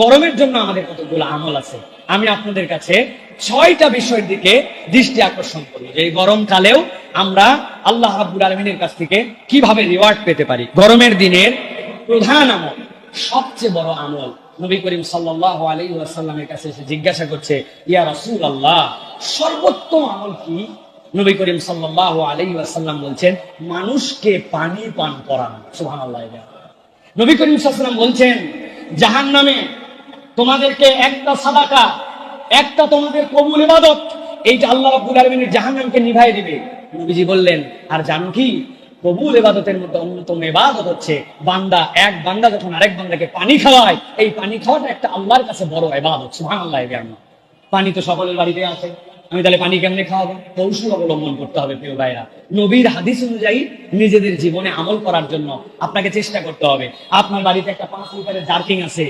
গরমের জন্য আমাদের কতগুলো আমল আছে। আমি আপনাদের কাছে 6টা বিষয়ের দিকে দৃষ্টি আকর্ষণ করি, যে এই গরমকালেও আমরা আল্লাহ রাব্বুল আলামিনের কাছ থেকে কিভাবে রিওয়ার্ড পেতে পারি। গরমের দিনের প্রধান আমল, সবচেয়ে বড় আমল, নবী করিম সাল্লাল্লাহু আলাইহি ওয়াসাল্লামের কাছে এসে জিজ্ঞাসা করছে, ইয়া রাসূলুল্লাহ, সর্বোত্তম আমল কি? নবী করিম সাল্লাল্লাহু আলাইহি ওয়াসাল্লাম বলছেন, মানুষকে পানি পান করানো। সুবহানাল্লাহ। নবী করিম সাল্লাল্লাহু আলাইহি ওয়াসাল্লাম বলছেন, জাহান্নামে তোমাদেরকে একটা সাদাকা, একটা তোমাদের কবুল ইবাদত, এইটা আল্লাহ রাব্বুল আলামিন জাহান্নামকে নিভাই দিবে। নবীজি বললেন, আর জানো কি? কবুল ইবাদতের মধ্যে অন্যতম ইবাদত হচ্ছে এক বান্দা যখন আরেক বান্দাকে পানি খাওয়ায়, এই পানি খাওয়াটা একটা আল্লাহর কাছে বড় ইবাদত। সুবহানাল্লাহ। পানি তো সকলের বাড়িতে আছে, আমি তাহলে পানি কেমনে খাওয়াবো? কৌশল অবলম্বন করতে হবে প্রিয় ভাইরা। নবীর হাদিস অনুযায়ী নিজেদের জীবনে আমল করার জন্য আপনাকে চেষ্টা করতে হবে। আপনার বাড়িতে একটা 5 লিটারের জার্কিং আছে,